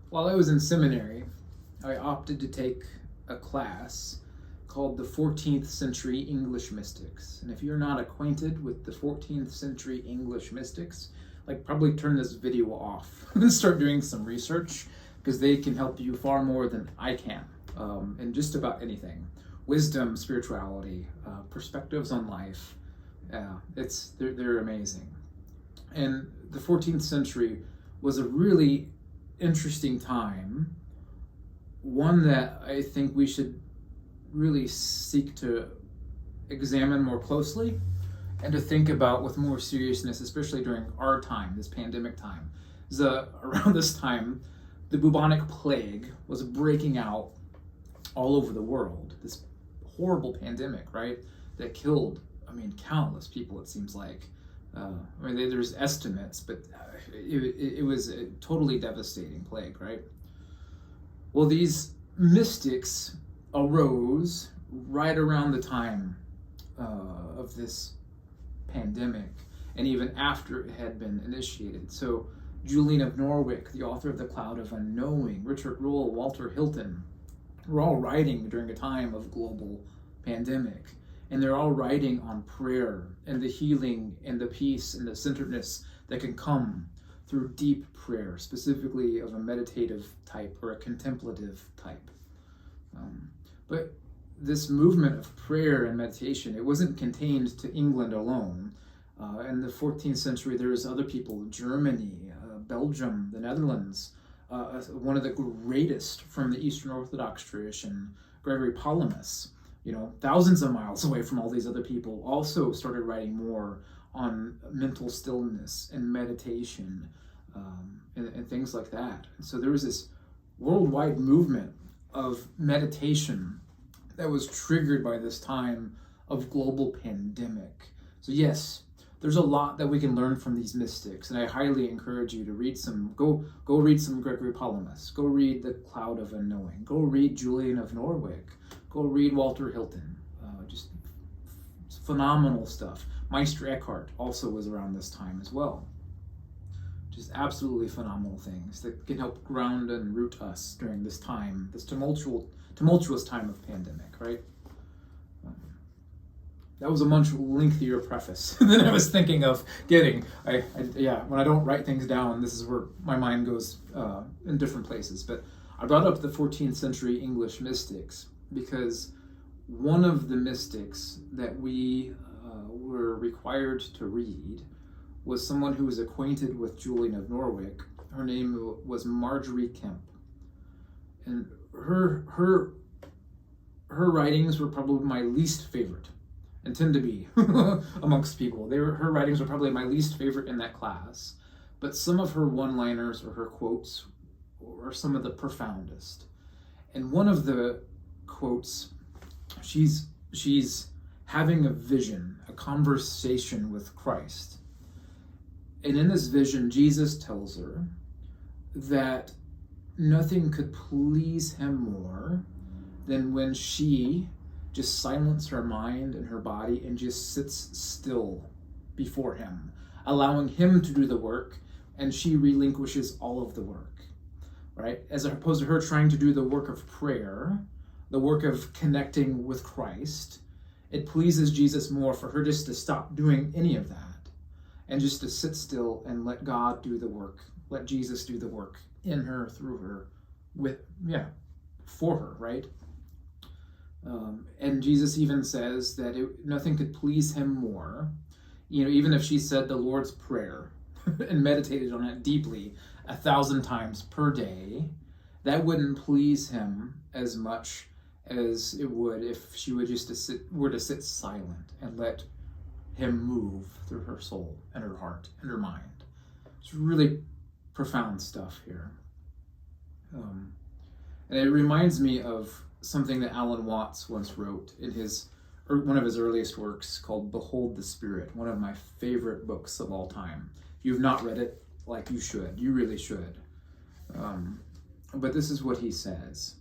While I was in seminary, I opted to take a class called the 14th Century English Mystics. And if you're not acquainted with the 14th century English mystics, probably turn this video off and start doing some research, because they can help you far more than I can in just about anything. Wisdom, spirituality, perspectives on life. They're amazing. And the 14th century was a really interesting time, one that I think we should really seek to examine more closely and to think about with more seriousness, especially during our time, this pandemic time. Around this time, the bubonic plague was breaking out all over the world. This horrible pandemic, right, that killed, countless people, it seems like. There's estimates, but it was a totally devastating plague, right? Well, these mystics arose right around the time of this pandemic, and even after it had been initiated. So Julian of Norwich, the author of The Cloud of Unknowing, Richard Rolle, Walter Hilton, were all writing during a time of global pandemic. And they're all writing on prayer and the healing and the peace and the centeredness that can come through deep prayer, specifically of a meditative type or a contemplative type. But this movement of prayer and meditation, it wasn't contained to England alone. In the 14th century, there was other people, Germany, Belgium, the Netherlands, one of the greatest from the Eastern Orthodox tradition, Gregory Palamas, thousands of miles away from all these other people, also started writing more on mental stillness and meditation and things like that. And so there was this worldwide movement of meditation that was triggered by this time of global pandemic. So yes, there's a lot that we can learn from these mystics, and I highly encourage you to read go read some Gregory Palamas, go read The Cloud of Unknowing, go read Julian of Norwich, go read Walter Hilton. Just phenomenal stuff. Meister Eckhart also was around this time as well. Just absolutely phenomenal things that can help ground and root us during this time, this tumultuous time of pandemic, right? That was a much lengthier preface than I was thinking of getting. When I don't write things down, this is where my mind goes in different places. But I brought up the 14th century English mystics because one of the mystics that we were required to read was someone who was acquainted with Julian of Norwich. Her name was Margery Kempe. And her writings were probably my least favorite, and tend to be amongst people. Her writings were probably my least favorite in that class, but some of her one-liners or her quotes were some of the profoundest. And one of the quotes, she's having a vision, a conversation with Christ. And in this vision, Jesus tells her that nothing could please him more than when she just silences her mind and her body and just sits still before him, allowing him to do the work, and she relinquishes all of the work, right? As opposed to her trying to do the work of prayer, the work of connecting with Christ, it pleases Jesus more for her just to stop doing any of that and just to sit still and let God do the work, let Jesus do the work in her, through her, for her, right? And Jesus even says that nothing could please him more, even if she said the Lord's Prayer and meditated on it deeply 1,000 times per day, that wouldn't please him as much as it would if she were to sit silent and let him move through her soul and her heart and her mind. It's really profound stuff here. And it reminds me of something that Alan Watts once wrote in one of his earliest works called Behold the Spirit, one of my favorite books of all time. If you've not read it, you should. You really should. But this is what he says.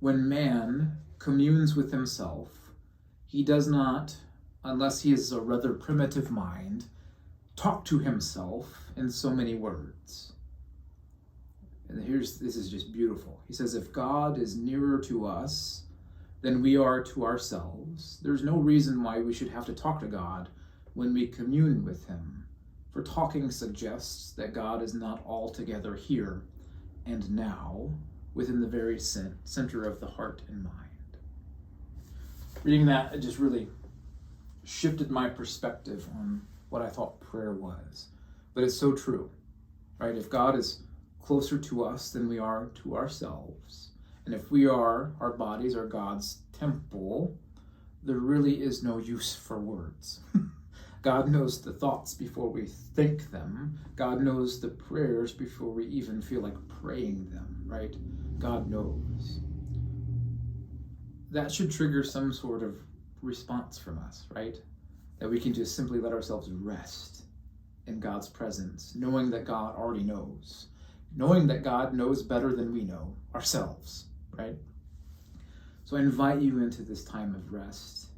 When man communes with himself, he does not, unless he is a rather primitive mind, talk to himself in so many words. And this is just beautiful. He says, if God is nearer to us than we are to ourselves, there's no reason why we should have to talk to God when we commune with him. For talking suggests that God is not altogether here and now, within the very center of the heart and mind. Reading that, it just really shifted my perspective on what I thought prayer was. But it's so true, right? If God is closer to us than we are to ourselves, and if our bodies are God's temple, there really is no use for words. God knows the thoughts before we think them. God knows the prayers before we even feel like praying them, right? God knows. That should trigger some sort of response from us, right? That we can just simply let ourselves rest in God's presence, knowing that God already knows, knowing that God knows better than we know ourselves, right? So I invite you into this time of rest.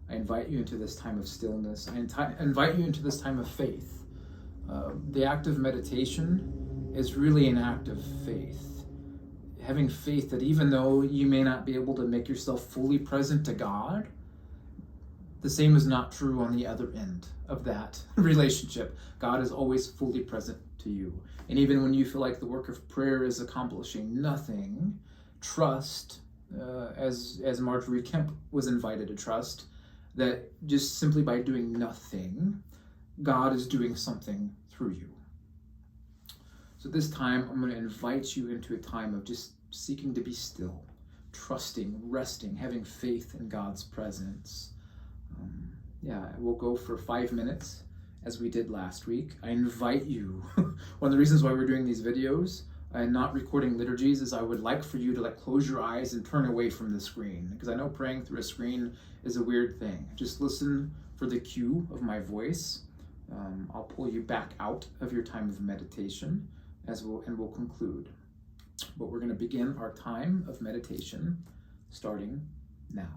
I invite you into this time of stillness. I invite you into this time of faith. The act of meditation is really an act of faith. Having faith that even though you may not be able to make yourself fully present to God, the same is not true on the other end of that relationship. God is always fully present to you. And even when you feel like the work of prayer is accomplishing nothing, trust, as Marjorie Kemp was invited to trust, that just simply by doing nothing, God is doing something through you. So this time, I'm going to invite you into a time of just seeking to be still, trusting, resting, having faith in God's presence. We'll go for 5 minutes as we did last week. I invite you, one of the reasons why we're doing these videos and not recording liturgies is I would like for you to close your eyes and turn away from the screen, because I know praying through a screen is a weird thing. Just listen for the cue of my voice. I'll pull you back out of your time of meditation we'll conclude. But we're going to begin our time of meditation starting now.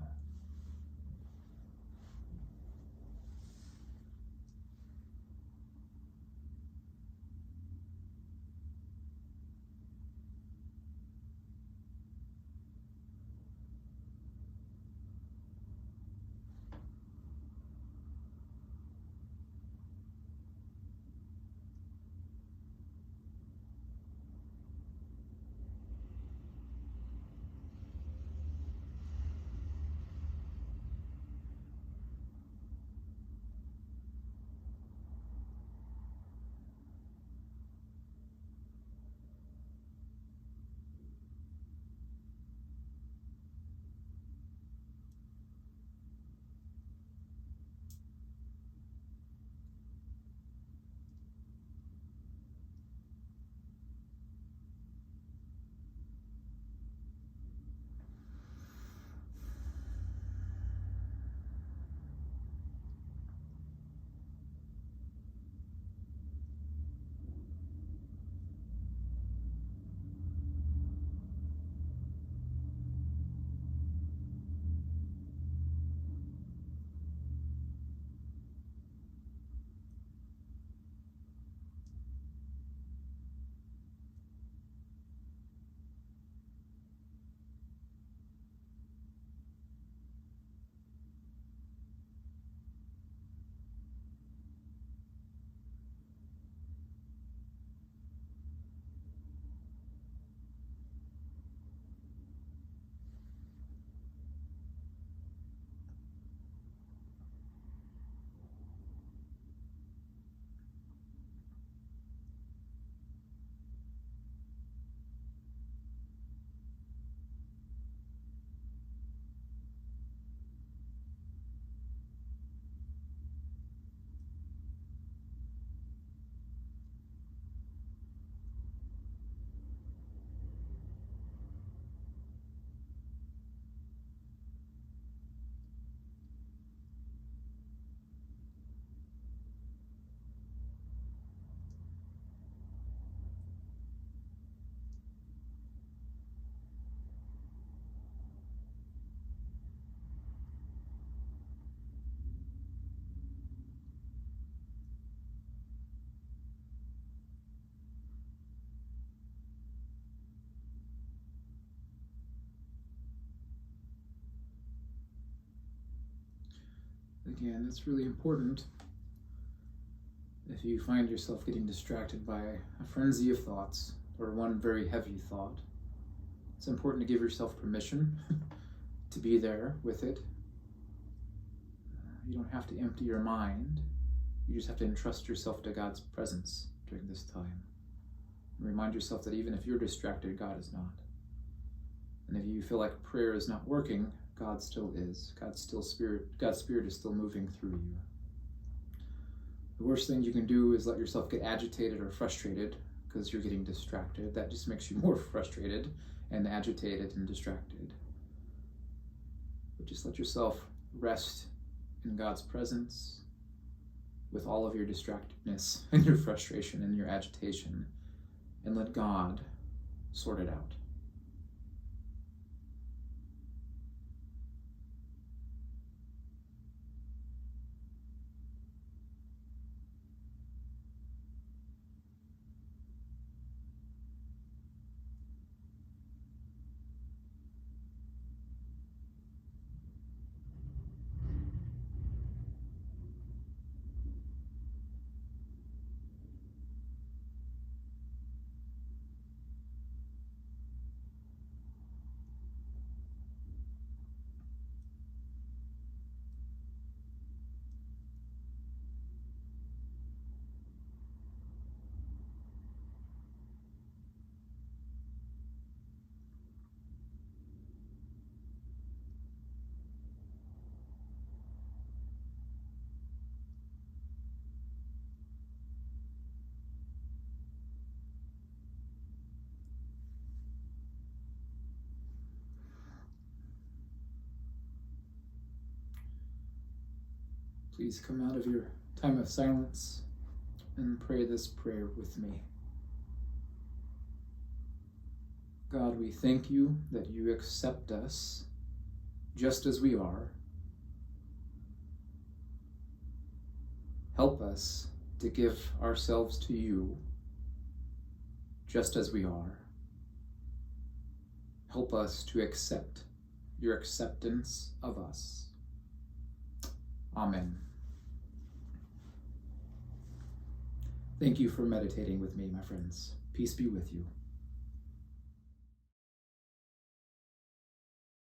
Again, it's really important if you find yourself getting distracted by a frenzy of thoughts or one very heavy thought. It's important to give yourself permission to be there with it. You don't have to empty your mind. You just have to entrust yourself to God's presence during this time. And remind yourself that even if you're distracted, God is not. And if you feel like prayer is not working, God still is. God's Spirit is still moving through you. The worst thing you can do is let yourself get agitated or frustrated because you're getting distracted. That just makes you more frustrated and agitated and distracted. But just let yourself rest in God's presence with all of your distractedness and your frustration and your agitation, and let God sort it out. Please come out of your time of silence and pray this prayer with me. God, we thank you that you accept us just as we are. Help us to give ourselves to you just as we are. Help us to accept your acceptance of us. Amen. Thank you for meditating with me, my friends. Peace be with you.